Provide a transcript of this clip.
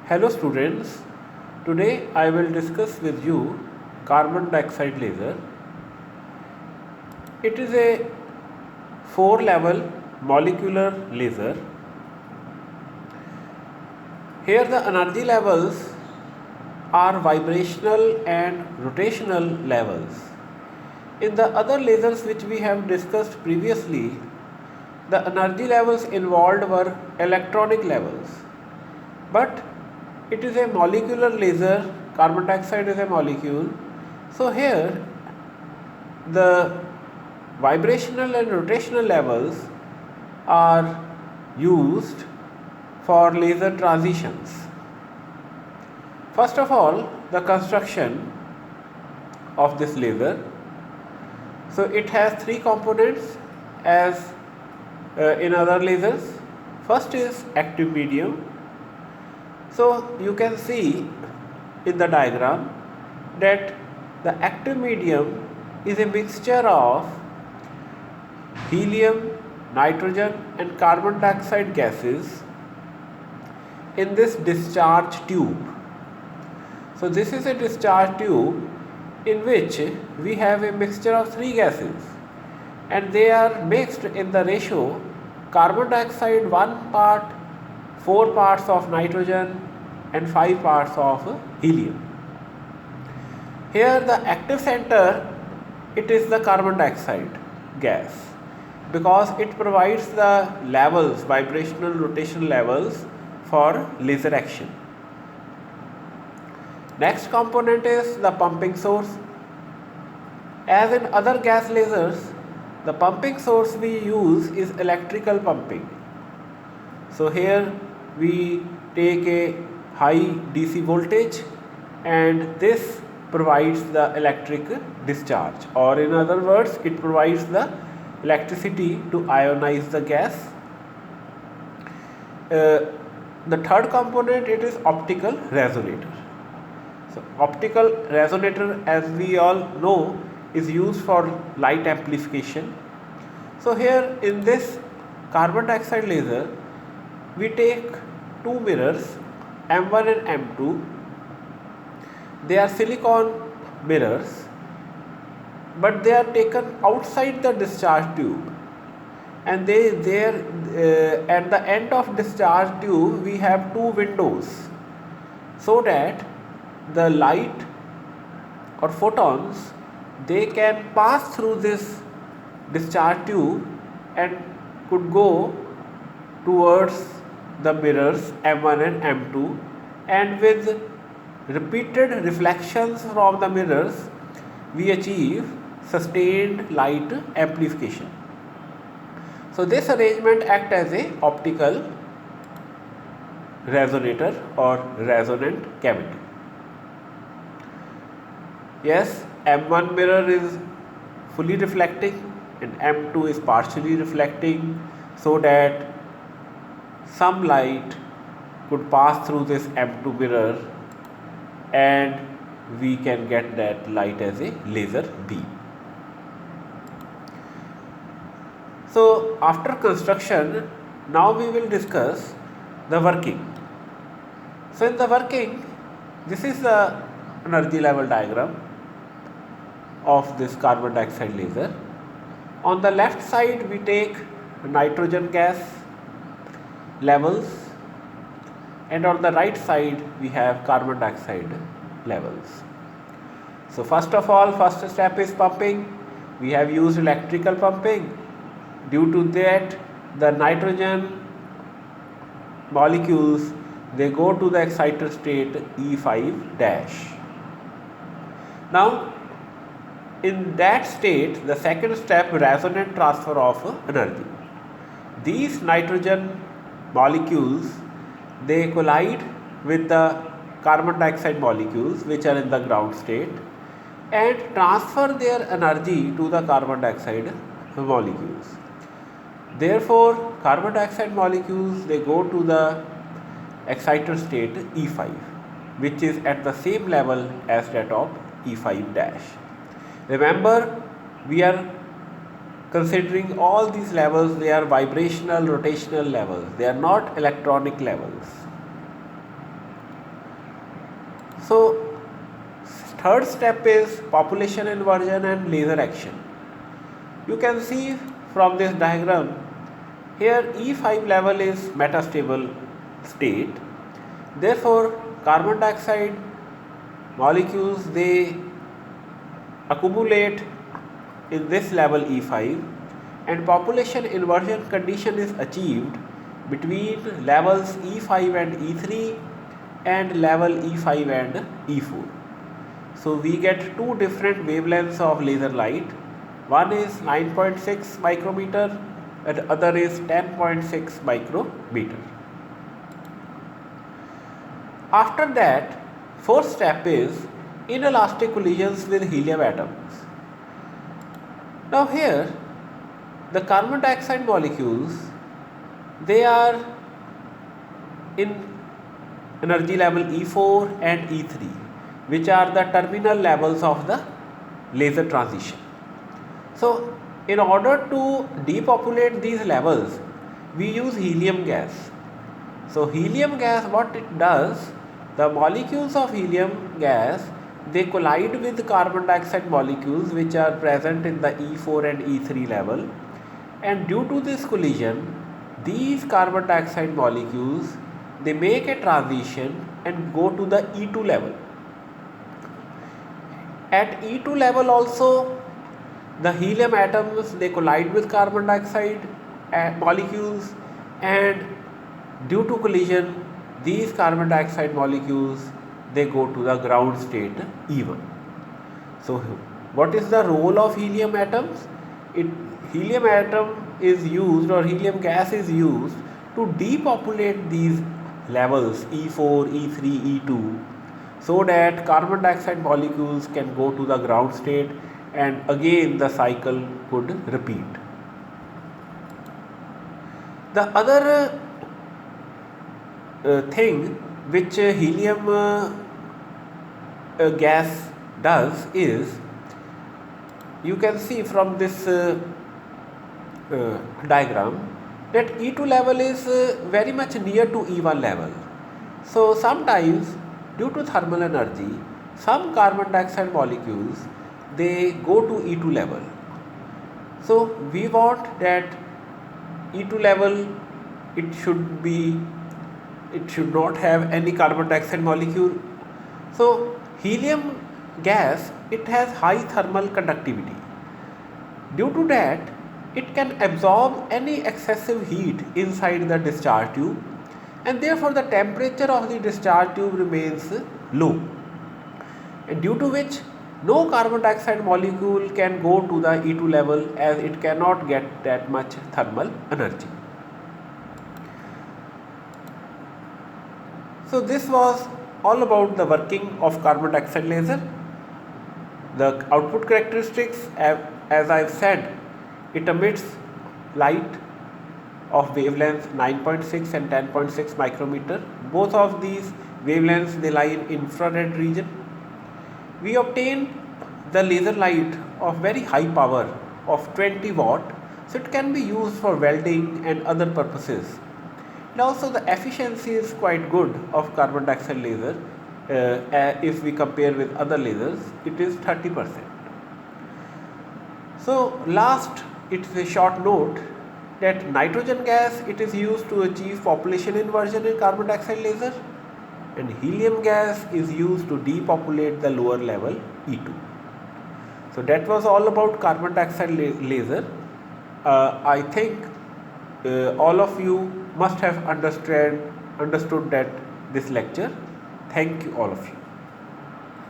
Hello students, today I will discuss with you carbon dioxide laser. It is a 4-level molecular laser. Here the energy levels are vibrational and rotational levels. In the other lasers which we have discussed previously, the energy levels involved were electronic levels. But it is a molecular laser, carbon dioxide is a molecule. So here the vibrational and rotational levels are used for laser transitions. First of all, the construction of this laser. So it has three components as in other lasers. First is active medium. So you can see in the diagram that the active medium is a mixture of helium, nitrogen and carbon dioxide gases in this discharge tube. So this is a discharge tube in which we have a mixture of three gases and they are mixed in the ratio carbon dioxide 1 part, 4 parts of nitrogen and 5 parts of helium. Here the active center, it is the carbon dioxide gas because it provides the levels, vibrational rotational levels for laser action. Next component is the pumping source. As in other gas lasers, the pumping source we use is electrical pumping. So here we take a high DC voltage and this provides the electric discharge, or in other words it provides the electricity to ionize the gas. The third component, it is optical resonator. So optical resonator, as we all know, is used for light amplification. So here in this carbon dioxide laser we take two mirrors M1 and M2. They are silicon mirrors but they are taken outside the discharge tube and at the end of discharge tube we have two windows so that the light or photons, they can pass through this discharge tube and could go towards the mirrors M1 and M2, and with repeated reflections from the mirrors we achieve sustained light amplification. So this arrangement acts as a optical resonator or resonant cavity. Yes, M1 mirror is fully reflecting and M2 is partially reflecting so that some light could pass through this M2 mirror and we can get that light as a laser beam. So after construction, now we will discuss the working. So in the working, this is the energy level diagram of this carbon dioxide laser. On the left side we take nitrogen gas levels and on the right side we have carbon dioxide levels. So first of all, first step is pumping. We have used electrical pumping. Due to that, the nitrogen molecules, they go to the exciter state E5 dash. Now in that state, the second step, resonant transfer of energy. These nitrogen molecules, they collide with the carbon dioxide molecules which are in the ground state and transfer their energy to the carbon dioxide molecules. Therefore, carbon dioxide molecules, they go to the exciter state E5, which is at the same level as that of E5 dash. Remember, we are considering all these levels, they are vibrational, rotational levels, they are not electronic levels. So third step is population inversion and laser action. You can see from this diagram here E5 level is metastable state. Therefore carbon dioxide molecules, they accumulate in this level E5, and population inversion condition is achieved between levels E5 and E3 and level E5 and E4. So we get two different wavelengths of laser light. One is 9.6 micrometer and other is 10.6 micrometer. After that, fourth step is inelastic collisions with helium atoms. Now here the carbon dioxide molecules, they are in energy level E4 and E3, which are the terminal levels of the laser transition. So in order to depopulate these levels, we use helium gas. So helium gas, what it does, the molecules of helium gas, they collide with carbon dioxide molecules which are present in the E4 and E3 level, and due to this collision, these carbon dioxide molecules, they make a transition and go to the E2 level. At E2 level also, the helium atoms, they collide with carbon dioxide molecules, and due to collision, these carbon dioxide molecules, they go to the ground state E1. So what is the role of helium atoms? Helium atom is used, or helium gas is used to depopulate these levels E4, E3, E2, so that carbon dioxide molecules can go to the ground state, and again the cycle could repeat. The other thing which helium gas does is, you can see from this diagram that E2 level is very much near to E1 level. So sometimes due to thermal energy, some carbon dioxide molecules, they go to E2 level. So we want that E2 level, it should not have any carbon dioxide molecule. So helium gas, it has high thermal conductivity. Due to that, it can absorb any excessive heat inside the discharge tube, and therefore the temperature of the discharge tube remains low, and due to which no carbon dioxide molecule can go to the E2 level, as it cannot get that much thermal energy. So this was all about the working of carbon dioxide laser. The output characteristics, as I have said, it emits light of wavelengths 9.6 and 10.6 micrometer. Both of these wavelengths, they lie in infrared region. We obtain the laser light of very high power of 20 watt, so it can be used for welding and other purposes. And also the efficiency is quite good of carbon dioxide laser. If we compare with other lasers, it is 30%. So last, it's a short note that nitrogen gas, it is used to achieve population inversion in carbon dioxide laser, and helium gas is used to depopulate the lower level E2. So that was all about carbon dioxide laser. I think all of you must have understood that this lecture. Thank you all of you.